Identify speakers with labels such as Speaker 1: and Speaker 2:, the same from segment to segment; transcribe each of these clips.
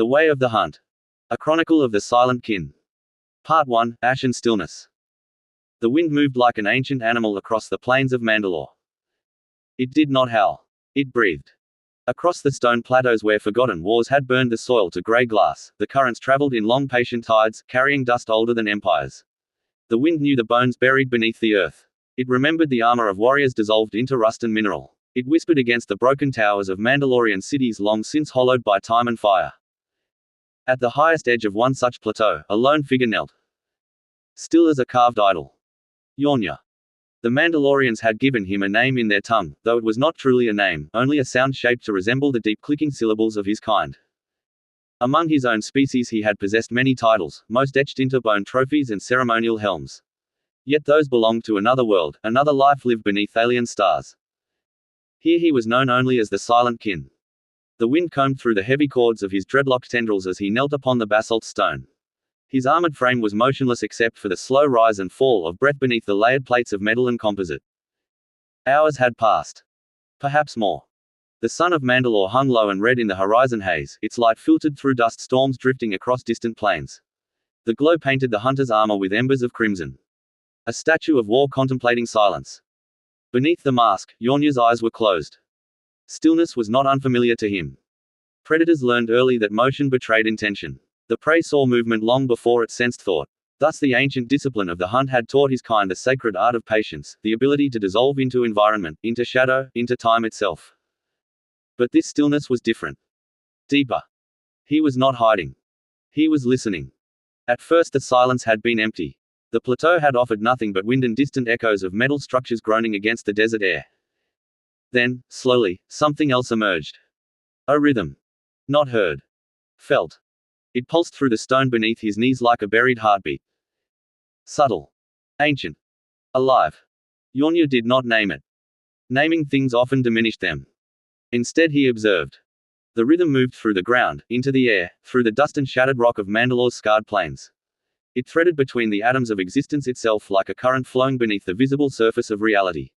Speaker 1: The Way of the Hunt. A Chronicle of the Silent Kin. Part 1, Ash and Stillness. The wind moved like an ancient animal across the plains of Mandalore. It did not howl. It breathed. Across the stone plateaus where forgotten wars had burned the soil to grey glass, the currents travelled in long patient tides, carrying dust older than empires. The wind knew the bones buried beneath the earth. It remembered the armor of warriors dissolved into rust and mineral. It whispered against the broken towers of Mandalorian cities long since hollowed by time and fire. At the highest edge of one such plateau, a lone figure knelt. Still as a carved idol. Yornya. The Mandalorians had given him a name in their tongue, though it was not truly a name, only a sound shaped to resemble the deep clicking syllables of his kind. Among his own species he had possessed many titles, most etched into bone trophies and ceremonial helms. Yet those belonged to another world, another life lived beneath alien stars. Here he was known only as the Silent Kin. The wind combed through the heavy cords of his dreadlocked tendrils as he knelt upon the basalt stone. His armored frame was motionless except for the slow rise and fall of breath beneath the layered plates of metal and composite. Hours had passed. Perhaps more. The sun of Mandalore hung low and red in the horizon haze, its light filtered through dust storms drifting across distant plains. The glow painted the hunter's armor with embers of crimson. A statue of war contemplating silence. Beneath the mask, Yornya's eyes were closed. Stillness was not unfamiliar to him. Predators learned early that motion betrayed intention. The prey saw movement long before it sensed thought. Thus the ancient discipline of the hunt had taught his kind the sacred art of patience, the ability to dissolve into environment, into shadow, into time itself. But this stillness was different. Deeper. He was not hiding. He was listening. At first the silence had been empty. The plateau had offered nothing but wind and distant echoes of metal structures groaning against the desert air. Then, slowly, something else emerged. A rhythm. Not heard. Felt. It pulsed through the stone beneath his knees like a buried heartbeat. Subtle. Ancient. Alive. Yornya did not name it. Naming things often diminished them. Instead he observed. The rhythm moved through the ground, into the air, through the dust and shattered rock of Mandalore's scarred plains. It threaded between the atoms of existence itself like a current flowing beneath the visible surface of reality.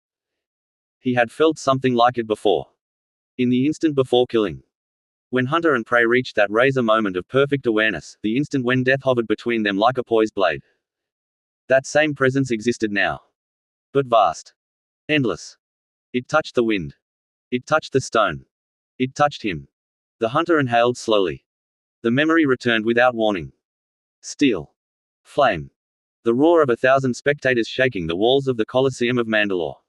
Speaker 1: He had felt something like it before. In the instant before killing. When hunter and prey reached that razor moment of perfect awareness, the instant when death hovered between them like a poised blade. That same presence existed now. But vast. Endless. It touched the wind. It touched the stone. It touched him. The hunter inhaled slowly. The memory returned without warning. Steel. Flame. The roar of 1,000 spectators shaking the walls of the Colosseum of Mandalore.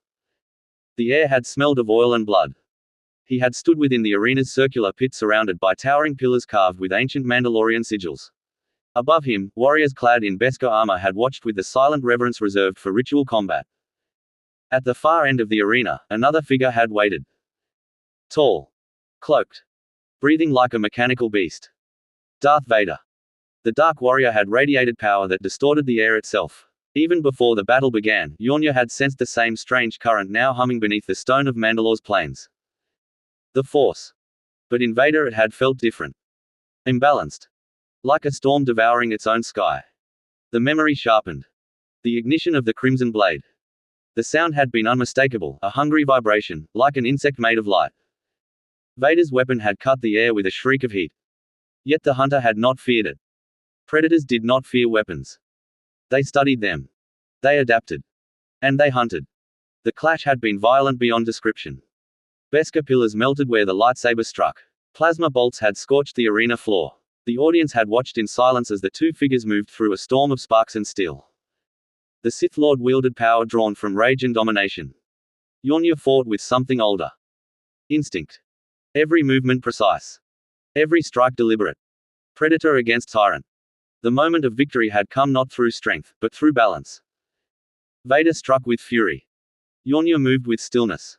Speaker 1: The air had smelled of oil and blood. He had stood within the arena's circular pit surrounded by towering pillars carved with ancient Mandalorian sigils. Above him, warriors clad in Beskar armor had watched with the silent reverence reserved for ritual combat. At the far end of the arena, another figure had waited. Tall. Cloaked. Breathing like a mechanical beast. Darth Vader. The Dark Warrior had radiated power that distorted the air itself. Even before the battle began, Yornya had sensed the same strange current now humming beneath the stone of Mandalore's plains. The Force. But in Vader it had felt different. Imbalanced. Like a storm devouring its own sky. The memory sharpened. The ignition of the crimson blade. The sound had been unmistakable, a hungry vibration, like an insect made of light. Vader's weapon had cut the air with a shriek of heat. Yet the hunter had not feared it. Predators did not fear weapons. They studied them. They adapted. And they hunted. The clash had been violent beyond description. Beskar pillars melted where the lightsaber struck. Plasma bolts had scorched the arena floor. The audience had watched in silence as the two figures moved through a storm of sparks and steel. The Sith Lord wielded power drawn from rage and domination. Yornya fought with something older. Instinct. Every movement precise. Every strike deliberate. Predator against tyrant. The moment of victory had come not through strength, but through balance. Vader struck with fury. Yornya moved with stillness.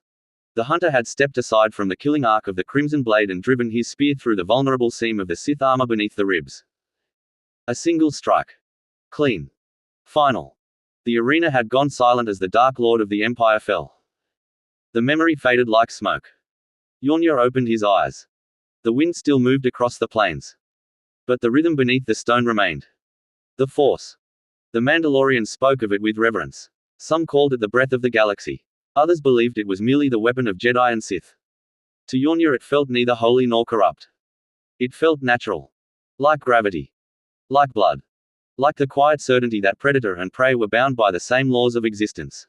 Speaker 1: The hunter had stepped aside from the killing arc of the crimson blade and driven his spear through the vulnerable seam of the Sith armor beneath the ribs. A single strike. Clean. Final. The arena had gone silent as the Dark Lord of the Empire fell. The memory faded like smoke. Yornya opened his eyes. The wind still moved across the plains. But the rhythm beneath the stone remained. The Force. The Mandalorians spoke of it with reverence. Some called it the breath of the galaxy. Others believed it was merely the weapon of Jedi and Sith. To Yornya it felt neither holy nor corrupt. It felt natural. Like gravity. Like blood. Like the quiet certainty that predator and prey were bound by the same laws of existence.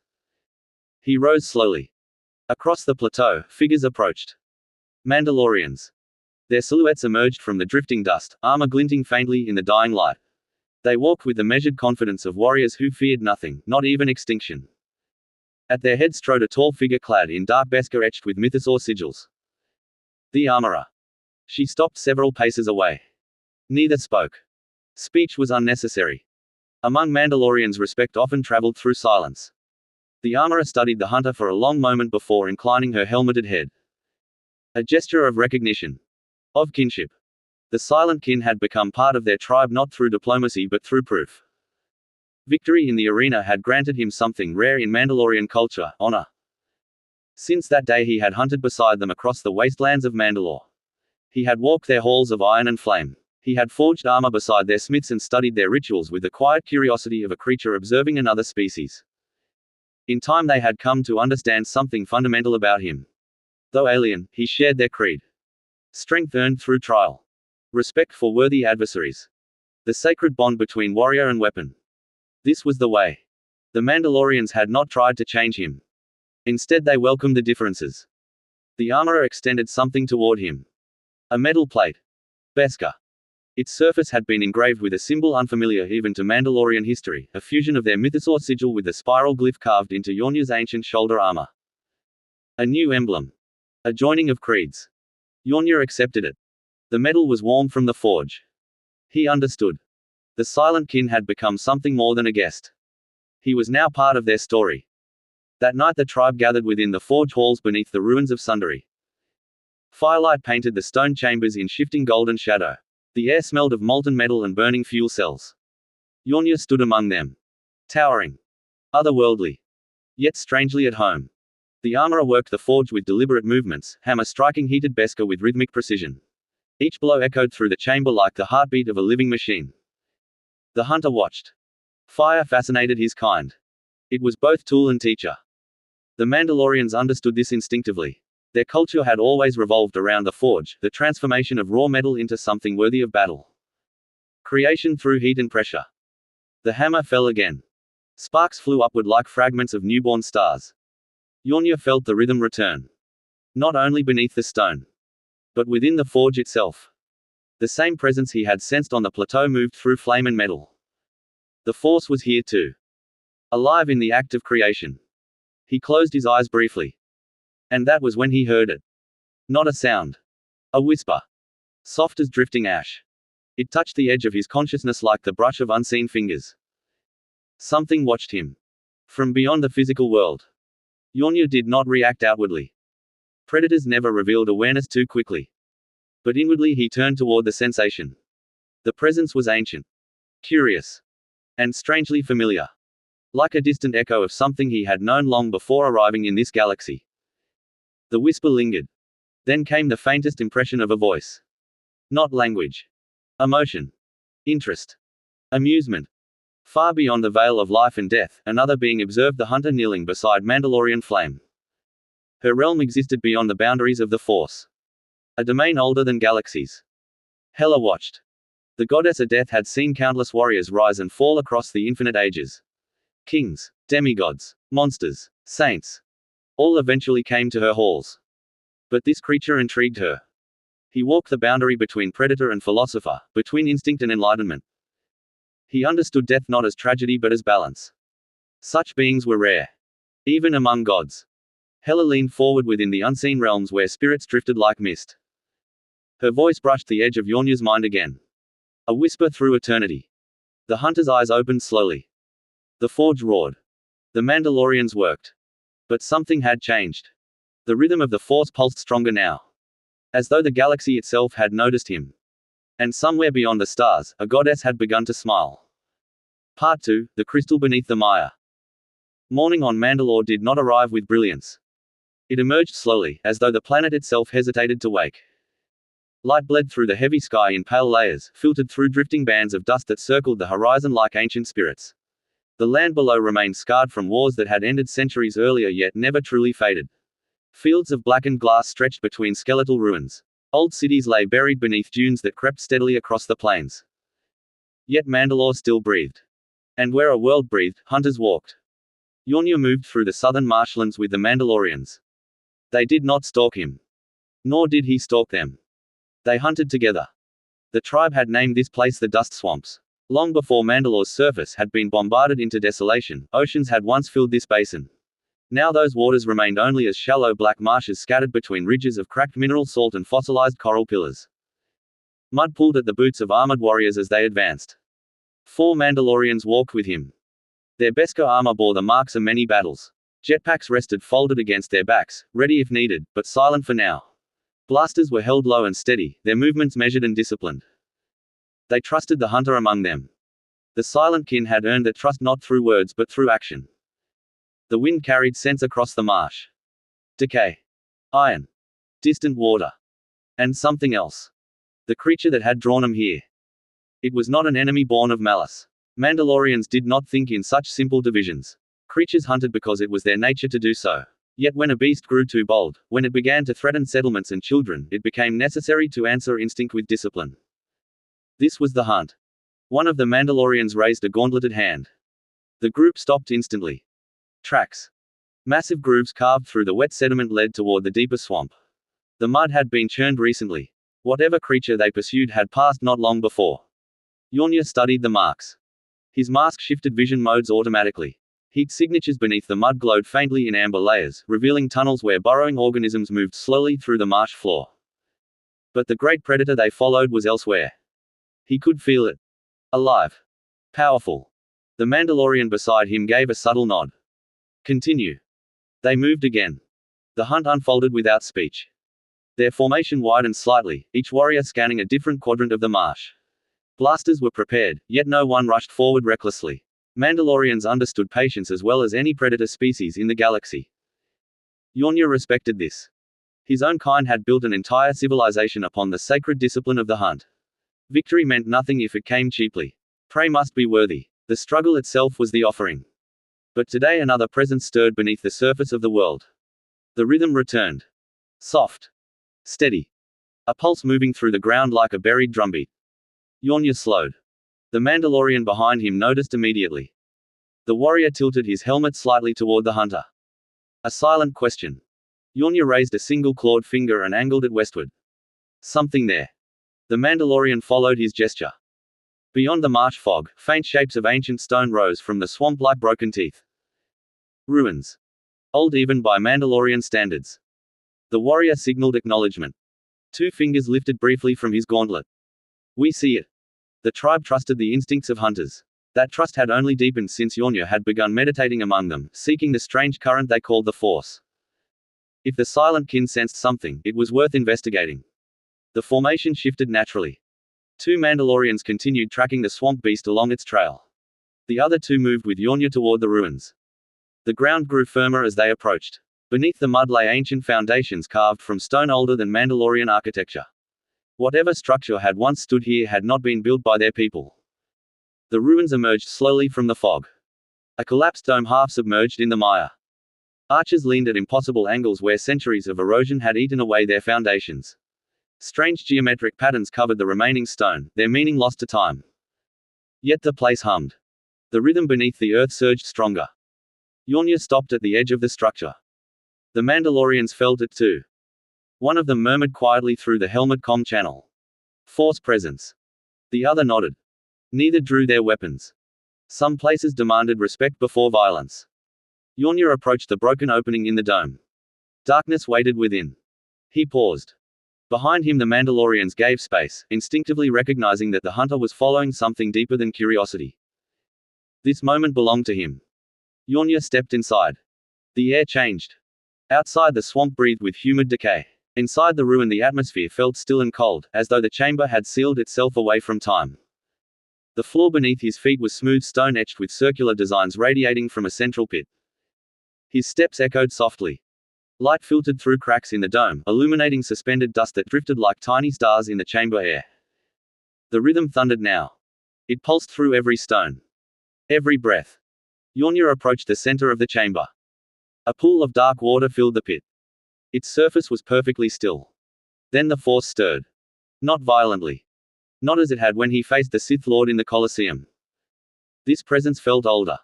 Speaker 1: He rose slowly. Across the plateau, figures approached. Mandalorians. Their silhouettes emerged from the drifting dust, armor glinting faintly in the dying light. They walked with the measured confidence of warriors who feared nothing, not even extinction. At their head strode a tall figure clad in dark Beskar etched with mythosaur sigils. The armorer. She stopped several paces away. Neither spoke. Speech was unnecessary. Among Mandalorians, respect often traveled through silence. The armorer studied the hunter for a long moment before inclining her helmeted head. A gesture of recognition. Of kinship. The silent kin had become part of their tribe not through diplomacy but through proof. Victory in the arena had granted him something rare in Mandalorian culture, honor. Since that day he had hunted beside them across the wastelands of Mandalore. He had walked their halls of iron and flame. He had forged armor beside their smiths and studied their rituals with the quiet curiosity of a creature observing another species. In time they had come to understand something fundamental about him. Though alien, he shared their creed. Strength earned through trial. Respect for worthy adversaries. The sacred bond between warrior and weapon. This was the way. The Mandalorians had not tried to change him. Instead they welcomed the differences. The armorer extended something toward him. A metal plate. Beskar. Its surface had been engraved with a symbol unfamiliar even to Mandalorian history, a fusion of their mythosaur sigil with the spiral glyph carved into Yornya's ancient shoulder armor. A new emblem. A joining of creeds. Yornya accepted it. The metal was warm from the forge. He understood. The silent kin had become something more than a guest. He was now part of their story. That night the tribe gathered within the forge halls beneath the ruins of Sundari. Firelight painted the stone chambers in shifting golden shadow. The air smelled of molten metal and burning fuel cells. Yornya stood among them. Towering. Otherworldly. Yet strangely at home. The armorer worked the forge with deliberate movements, hammer striking heated Beskar with rhythmic precision. Each blow echoed through the chamber like the heartbeat of a living machine. The hunter watched. Fire fascinated his kind. It was both tool and teacher. The Mandalorians understood this instinctively. Their culture had always revolved around the forge, the transformation of raw metal into something worthy of battle. Creation through heat and pressure. The hammer fell again. Sparks flew upward like fragments of newborn stars. Yornya felt the rhythm return. Not only beneath the stone, but within the forge itself. The same presence he had sensed on the plateau moved through flame and metal. The force was here too. Alive in the act of creation. He closed his eyes briefly. And that was when he heard it. Not a sound. A whisper. Soft as drifting ash. It touched the edge of his consciousness like the brush of unseen fingers. Something watched him. From beyond the physical world. Yornya did not react outwardly. Predators never revealed awareness too quickly. But inwardly he turned toward the sensation. The presence was ancient. Curious. And strangely familiar. Like a distant echo of something he had known long before arriving in this galaxy. The whisper lingered. Then came the faintest impression of a voice. Not language. Emotion. Interest. Amusement. Far beyond the veil of life and death, another being observed the hunter kneeling beside Mandalorian flame. Her realm existed beyond the boundaries of the Force. A domain older than galaxies. Hela watched. The goddess of death had seen countless warriors rise and fall across the infinite ages. Kings, demigods, monsters, saints. All eventually came to her halls. But this creature intrigued her. He walked the boundary between predator and philosopher, between instinct and enlightenment. He understood death not as tragedy but as balance. Such beings were rare. Even among gods. Hela leaned forward within the unseen realms where spirits drifted like mist. Her voice brushed the edge of Yornya's mind again. A whisper through eternity. The hunter's eyes opened slowly. The forge roared. The Mandalorians worked. But something had changed. The rhythm of the Force pulsed stronger now. As though the galaxy itself had noticed him. And somewhere beyond the stars, a goddess had begun to smile. Part 2, The Crystal Beneath the Mire. Morning on Mandalore did not arrive with brilliance. It emerged slowly, as though the planet itself hesitated to wake. Light bled through the heavy sky in pale layers, filtered through drifting bands of dust that circled the horizon like ancient spirits. The land below remained scarred from wars that had ended centuries earlier yet never truly faded. Fields of blackened glass stretched between skeletal ruins. Old cities lay buried beneath dunes that crept steadily across the plains. Yet Mandalore still breathed. And where a world breathed, hunters walked. Yonnya moved through the southern marshlands with the Mandalorians. They did not stalk him. Nor did he stalk them. They hunted together. The tribe had named this place the Dust Swamps. Long before Mandalore's surface had been bombarded into desolation, oceans had once filled this basin. Now those waters remained only as shallow black marshes scattered between ridges of cracked mineral salt and fossilized coral pillars. Mud pulled at the boots of armored warriors as they advanced. 4 Mandalorians walked with him. Their Beskar armor bore the marks of many battles. Jetpacks rested folded against their backs, ready if needed, but silent for now. Blasters were held low and steady, their movements measured and disciplined. They trusted the hunter among them. The silent kin had earned that trust not through words but through action. The wind carried scents across the marsh. Decay. Iron. Distant water. And something else. The creature that had drawn them here. It was not an enemy born of malice. Mandalorians did not think in such simple divisions. Creatures hunted because it was their nature to do so. Yet when a beast grew too bold, when it began to threaten settlements and children, it became necessary to answer instinct with discipline. This was the hunt. One of the Mandalorians raised a gauntleted hand. The group stopped instantly. Tracks. Massive grooves carved through the wet sediment led toward the deeper swamp. The mud had been churned recently. Whatever creature they pursued had passed not long before. Yonnya studied the marks. His mask shifted vision modes automatically. Heat signatures beneath the mud glowed faintly in amber layers, revealing tunnels where burrowing organisms moved slowly through the marsh floor. But the great predator they followed was elsewhere. He could feel it. Alive. Powerful. The Mandalorian beside him gave a subtle nod. Continue. They moved again. The hunt unfolded without speech. Their formation widened slightly, each warrior scanning a different quadrant of the marsh. Blasters were prepared, yet no one rushed forward recklessly. Mandalorians understood patience as well as any predator species in the galaxy. Yonnya respected this. His own kind had built an entire civilization upon the sacred discipline of the hunt. Victory meant nothing if it came cheaply. Prey must be worthy. The struggle itself was the offering. But today another presence stirred beneath the surface of the world. The rhythm returned. Soft. Steady. A pulse moving through the ground like a buried drumbeat. Yonnya slowed. The Mandalorian behind him noticed immediately. The warrior tilted his helmet slightly toward the hunter. A silent question. Yonnya raised a single clawed finger and angled it westward. Something there. The Mandalorian followed his gesture. Beyond the marsh fog, faint shapes of ancient stone rose from the swamp like broken teeth. Ruins. Old even by Mandalorian standards. The warrior signaled acknowledgement. 2 fingers lifted briefly from his gauntlet. We see it. The tribe trusted the instincts of hunters. That trust had only deepened since Yonnya had begun meditating among them, seeking the strange current they called the Force. If the silent kin sensed something, it was worth investigating. The formation shifted naturally. 2 Mandalorians continued tracking the swamp beast along its trail. The other 2 moved with Yonnya toward the ruins. The ground grew firmer as they approached. Beneath the mud lay ancient foundations carved from stone older than Mandalorian architecture. Whatever structure had once stood here had not been built by their people. The ruins emerged slowly from the fog. A collapsed dome half submerged in the mire. Arches leaned at impossible angles where centuries of erosion had eaten away their foundations. Strange geometric patterns covered the remaining stone, their meaning lost to time. Yet the place hummed. The rhythm beneath the earth surged stronger. Yonnya stopped at the edge of the structure. The Mandalorians felt it too. One of them murmured quietly through the helmet comm channel. Force presence. The other nodded. Neither drew their weapons. Some places demanded respect before violence. Yonnya approached the broken opening in the dome. Darkness waited within. He paused. Behind him the Mandalorians gave space, instinctively recognizing that the hunter was following something deeper than curiosity. This moment belonged to him. Yonnya stepped inside. The air changed. Outside the swamp breathed with humid decay. Inside the ruin the atmosphere felt still and cold, as though the chamber had sealed itself away from time. The floor beneath his feet was smooth stone etched with circular designs radiating from a central pit. His steps echoed softly. Light filtered through cracks in the dome, illuminating suspended dust that drifted like tiny stars in the chamber air. The rhythm thundered now. It pulsed through every stone. Every breath. Yonnya approached the center of the chamber. A pool of dark water filled the pit. Its surface was perfectly still. Then the Force stirred. Not violently. Not as it had when he faced the Sith Lord in the Colosseum. This presence felt older.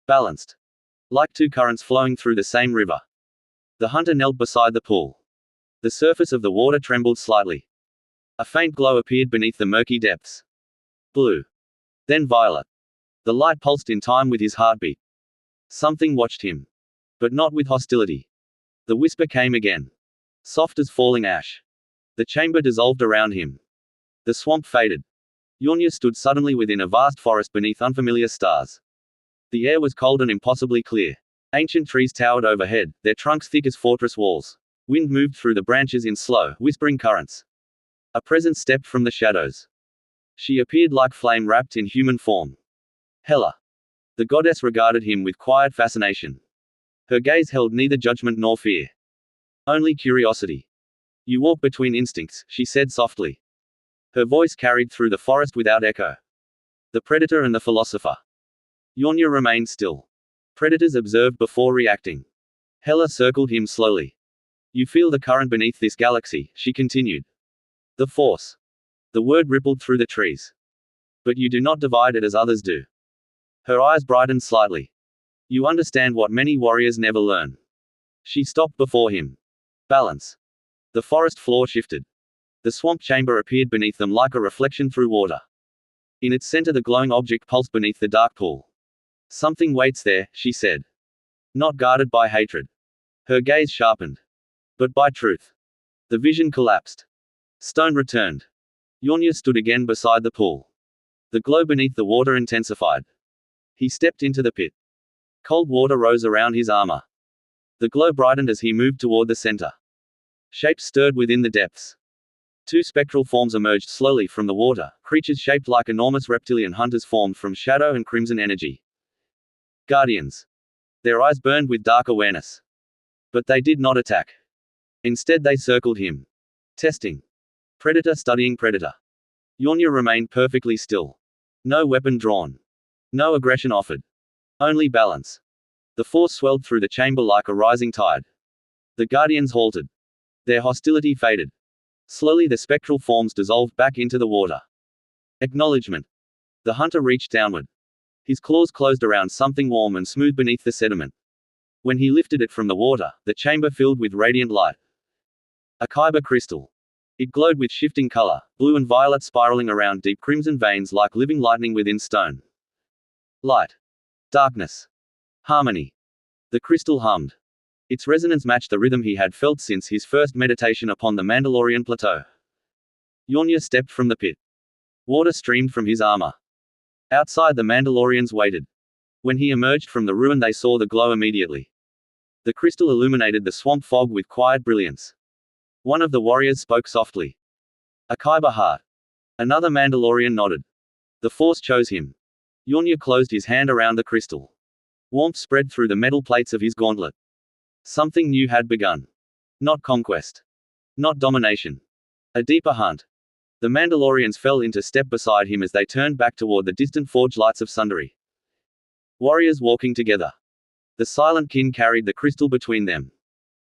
Speaker 1: Balanced. Like two currents flowing through the same river. The hunter knelt beside the pool. The surface of the water trembled slightly. A faint glow appeared beneath the murky depths. Blue. Then violet. The light pulsed in time with his heartbeat. Something watched him. But not with hostility. The whisper came again. Soft as falling ash. The chamber dissolved around him. The swamp faded. Yornya stood suddenly within a vast forest beneath unfamiliar stars. The air was cold and impossibly clear. Ancient trees towered overhead, their trunks thick as fortress walls. Wind moved through the branches in slow, whispering currents. A presence stepped from the shadows. She appeared like flame wrapped in human form. Hela. The goddess regarded him with quiet fascination. Her gaze held neither judgment nor fear. Only curiosity. You walk between instincts, she said softly. Her voice carried through the forest without echo. The predator and the philosopher. Yornya remained still. Predators observed before reacting. Hela circled him slowly. You feel the current beneath this galaxy, she continued. The Force. The word rippled through the trees. But you do not divide it as others do. Her eyes brightened slightly. You understand what many warriors never learn. She stopped before him. Balance. The forest floor shifted. The swamp chamber appeared beneath them like a reflection through water. In its center the glowing object pulsed beneath the dark pool. Something waits there, she said. Not guarded by hatred. Her gaze sharpened. But by truth. The vision collapsed. Stone returned. Yornya stood again beside the pool. The glow beneath the water intensified. He stepped into the pit. Cold water rose around his armor. The glow brightened as he moved toward the center. Shapes stirred within the depths. Two spectral forms emerged slowly from the water, creatures shaped like enormous reptilian hunters formed from shadow and crimson energy. Guardians. Their eyes burned with dark awareness. But they did not attack. Instead they circled him. Testing. Predator studying predator. Yornya remained perfectly still. No weapon drawn. No aggression offered. Only balance. The Force swelled through the chamber like a rising tide. The Guardians halted. Their hostility faded. Slowly the spectral forms dissolved back into the water. Acknowledgement. The hunter reached downward. His claws closed around something warm and smooth beneath the sediment. When he lifted it from the water, the chamber filled with radiant light. A kyber crystal. It glowed with shifting color, blue and violet spiraling around deep crimson veins like living lightning within stone. Light. Darkness. Harmony. The crystal hummed. Its resonance matched the rhythm he had felt since his first meditation upon the Mandalorian plateau. Yornya stepped from the pit. Water streamed from his armor. Outside the Mandalorians waited. When he emerged from the ruin they saw the glow immediately. The crystal illuminated the swamp fog with quiet brilliance. One of the warriors spoke softly. A kyber heart. Another Mandalorian nodded. The Force chose him. Yornya closed his hand around the crystal. Warmth spread through the metal plates of his gauntlet. Something new had begun. Not conquest. Not domination. A deeper hunt. The Mandalorians fell into step beside him as they turned back toward the distant forge lights of Sundari. Warriors walking together. The silent kin carried the crystal between them.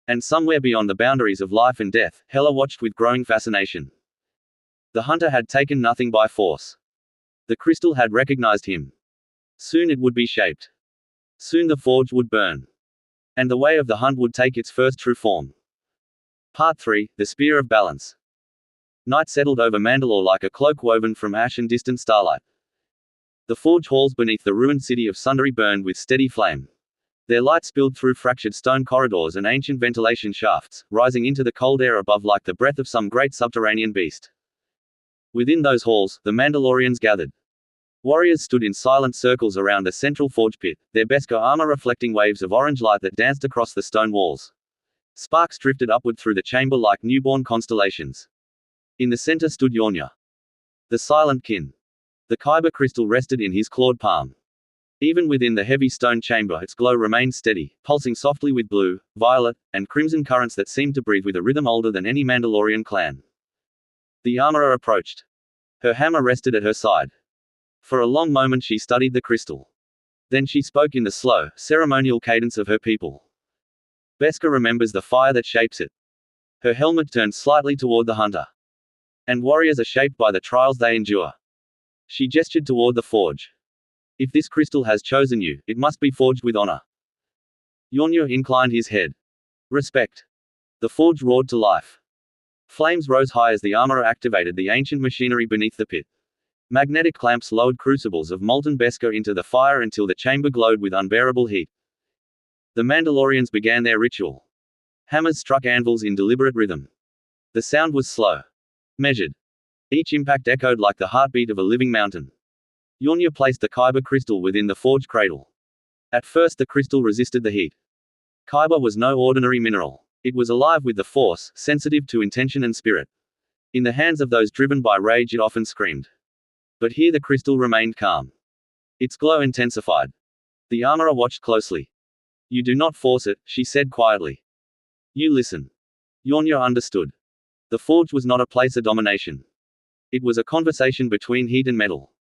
Speaker 1: And somewhere beyond the boundaries of life and death, Hela watched with growing fascination. The hunter had taken nothing by force. The crystal had recognized him. Soon it would be shaped. Soon the forge would burn. And the way of the hunt would take its first true form. Part 3, The Spear of Balance. Night settled over Mandalore like a cloak woven from ash and distant starlight. The forge halls beneath the ruined city of Sundari burned with steady flame. Their light spilled through fractured stone corridors and ancient ventilation shafts, rising into the cold air above like the breath of some great subterranean beast. Within those halls, the Mandalorians gathered. Warriors stood in silent circles around a central forge pit, their Beskar armor reflecting waves of orange light that danced across the stone walls. Sparks drifted upward through the chamber like newborn constellations. In the center stood Yornya. The silent kin. The kyber crystal rested in his clawed palm. Even within the heavy stone chamber its glow remained steady, pulsing softly with blue, violet, and crimson currents that seemed to breathe with a rhythm older than any Mandalorian clan. The armorer approached. Her hammer rested at her side. For a long moment she studied the crystal. Then she spoke in the slow, ceremonial cadence of her people. Beskar remembers the fire that shapes it. Her helmet turned slightly toward the hunter. And warriors are shaped by the trials they endure. She gestured toward the forge. If this crystal has chosen you, it must be forged with honor. Yornur inclined his head. Respect. The forge roared to life. Flames rose high as the armorer activated the ancient machinery beneath the pit. Magnetic clamps lowered crucibles of molten Beskar into the fire until the chamber glowed with unbearable heat. The Mandalorians began their ritual. Hammers struck anvils in deliberate rhythm. The sound was slow. Measured. Each impact echoed like the heartbeat of a living mountain. Yornur placed the Kyber crystal within the forge cradle. At first the crystal resisted the heat. Kyber was no ordinary mineral. It was alive with the Force, sensitive to intention and spirit. In the hands of those driven by rage it often screamed. But here the crystal remained calm. Its glow intensified. The armorer watched closely. You do not force it, she said quietly. You listen. Yornur understood. The forge was not a place of domination. It was a conversation between heat and metal.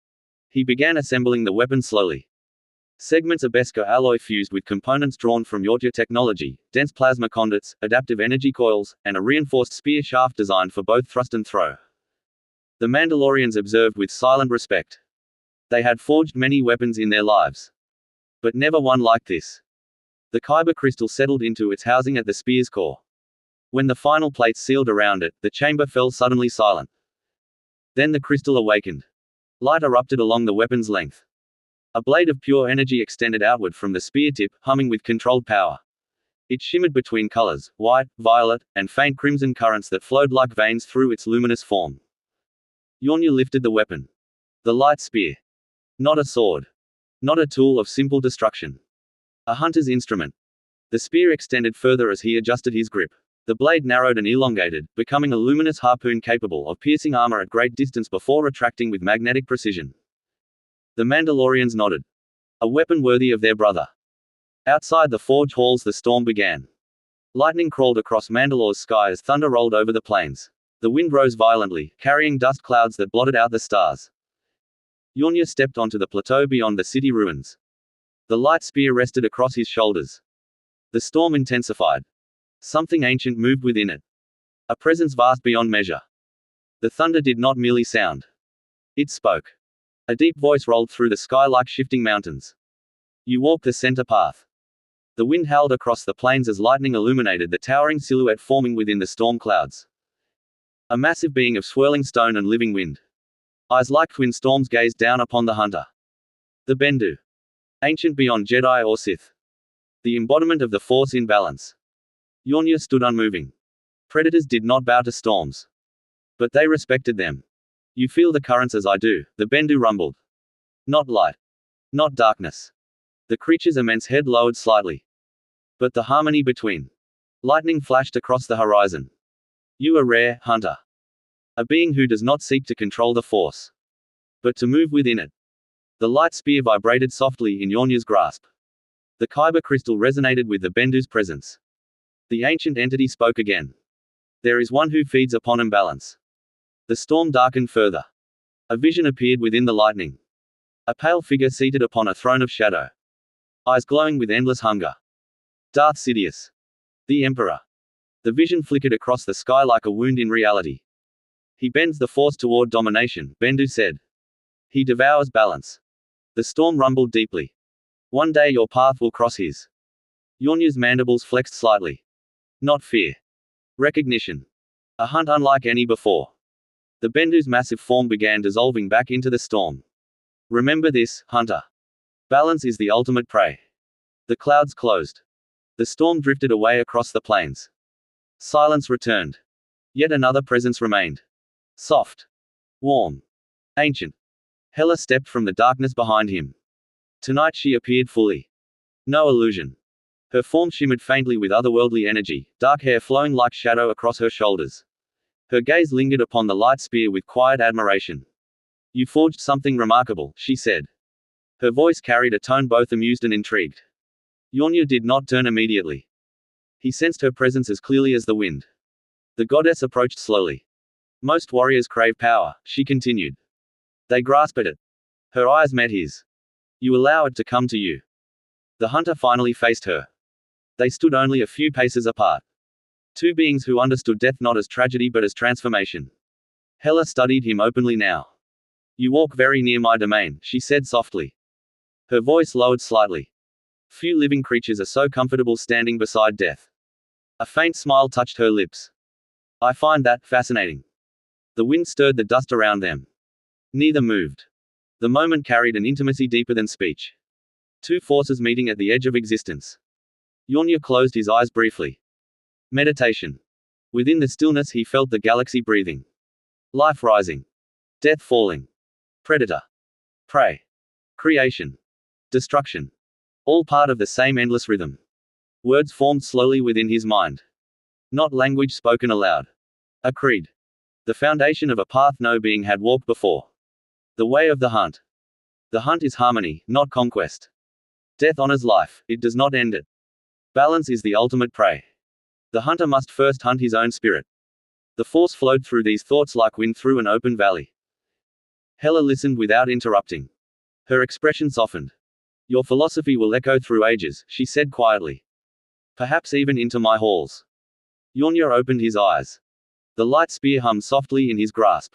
Speaker 1: He began assembling the weapon slowly. Segments of Beskar alloy fused with components drawn from Yornur technology, dense plasma conduits, adaptive energy coils, and a reinforced spear shaft designed for both thrust and throw. The Mandalorians observed with silent respect. They had forged many weapons in their lives. But never one like this. The Kyber crystal settled into its housing at the spear's core. When the final plates sealed around it, the chamber fell suddenly silent. Then the crystal awakened. Light erupted along the weapon's length. A blade of pure energy extended outward from the spear tip, humming with controlled power. It shimmered between colors, white, violet, and faint crimson currents that flowed like veins through its luminous form. Yornur lifted the weapon. The light spear. Not a sword. Not a tool of simple destruction. A hunter's instrument. The spear extended further as he adjusted his grip. The blade narrowed and elongated, becoming a luminous harpoon capable of piercing armor at great distance before retracting with magnetic precision. The Mandalorians nodded. A weapon worthy of their brother. Outside the forge halls the storm began. Lightning crawled across Mandalore's sky as thunder rolled over the plains. The wind rose violently, carrying dust clouds that blotted out the stars. Yornur stepped onto the plateau beyond the city ruins. The light spear rested across his shoulders. The storm intensified. Something ancient moved within it. A presence vast beyond measure. The thunder did not merely sound. It spoke. A deep voice rolled through the sky like shifting mountains. You walk the center path. The wind howled across the plains as lightning illuminated the towering silhouette forming within the storm clouds. A massive being of swirling stone and living wind. Eyes like twin storms gazed down upon the hunter. The Bendu. Ancient beyond Jedi or Sith. The embodiment of the Force in balance. Yornur stood unmoving. Predators did not bow to storms. But they respected them. You feel the currents as I do, the Bendu rumbled. Not light. Not darkness. The creature's immense head lowered slightly. But the harmony between. Lightning flashed across the horizon. You are rare, hunter. A being who does not seek to control the Force. But to move within it. The light spear vibrated softly in Yornur's grasp. The Kyber crystal resonated with the Bendu's presence. The ancient entity spoke again. There is one who feeds upon imbalance. The storm darkened further. A vision appeared within the lightning. A pale figure seated upon a throne of shadow. Eyes glowing with endless hunger. Darth Sidious. The Emperor. The vision flickered across the sky like a wound in reality. He bends the Force toward domination, Bendu said. He devours balance. The storm rumbled deeply. One day your path will cross his. Yornur's mandibles flexed slightly. Not fear. Recognition. A hunt unlike any before. The Bendu's massive form began dissolving back into the storm. Remember this, hunter. Balance is the ultimate prey. The clouds closed. The storm drifted away across the plains. Silence returned. Yet another presence remained. Soft. Warm. Ancient. Hela stepped from the darkness behind him. Tonight she appeared fully. No illusion. Her form shimmered faintly with otherworldly energy, dark hair flowing like shadow across her shoulders. Her gaze lingered upon the light spear with quiet admiration. You forged something remarkable, she said. Her voice carried a tone both amused and intrigued. Yornur did not turn immediately. He sensed her presence as clearly as the wind. The goddess approached slowly. Most warriors crave power, she continued. They grasp at it. Her eyes met his. You allow it to come to you. The hunter finally faced her. They stood only a few paces apart. Two beings who understood death not as tragedy but as transformation. Hela studied him openly now. You walk very near my domain, she said softly. Her voice lowered slightly. Few living creatures are so comfortable standing beside death. A faint smile touched her lips. I find that fascinating. The wind stirred the dust around them. Neither moved. The moment carried an intimacy deeper than speech. Two forces meeting at the edge of existence. Yornya closed his eyes briefly. Meditation. Within the stillness he felt the galaxy breathing. Life rising. Death falling. Predator. Prey. Creation. Destruction. All part of the same endless rhythm. Words formed slowly within his mind. Not language spoken aloud. A creed. The foundation of a path no being had walked before. The way of the hunt. The hunt is harmony, not conquest. Death honors life, it does not end it. Balance is the ultimate prey. The hunter must first hunt his own spirit. The force flowed through these thoughts like wind through an open valley. Hela listened without interrupting. Her expression softened. Your philosophy will echo through ages, she said quietly. Perhaps even into my halls. Yornya opened his eyes. The light spear hummed softly in his grasp.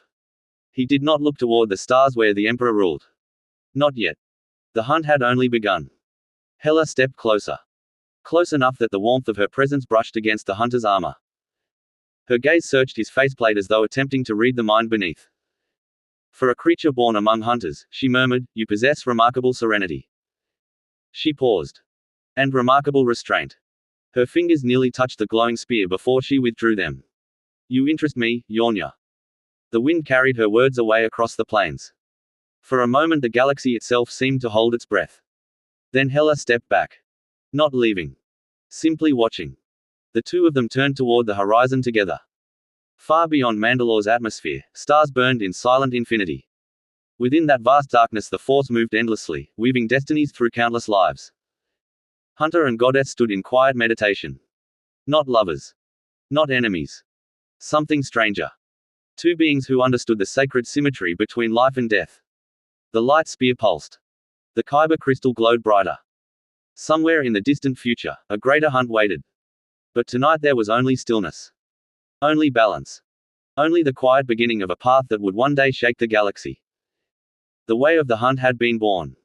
Speaker 1: He did not look toward the stars where the Emperor ruled. Not yet. The hunt had only begun. Hela stepped closer. Close enough that the warmth of her presence brushed against the hunter's armor. Her gaze searched his faceplate as though attempting to read the mind beneath. For a creature born among hunters, she murmured, you possess remarkable serenity. She paused. And remarkable restraint. Her fingers nearly touched the glowing spear before she withdrew them. You interest me, Yornya. The wind carried her words away across the plains. For a moment the galaxy itself seemed to hold its breath. Then Hela stepped back. Not leaving. Simply watching. The two of them turned toward the horizon together. Far beyond Mandalore's atmosphere, stars burned in silent infinity. Within that vast darkness the Force moved endlessly, weaving destinies through countless lives. Hunter and Goddess stood in quiet meditation. Not lovers. Not enemies. Something stranger. Two beings who understood the sacred symmetry between life and death. The light spear pulsed. The Kyber crystal glowed brighter. Somewhere in the distant future, a greater hunt waited. But tonight there was only stillness. Only balance. Only the quiet beginning of a path that would one day shake the galaxy. The way of the hunt had been born.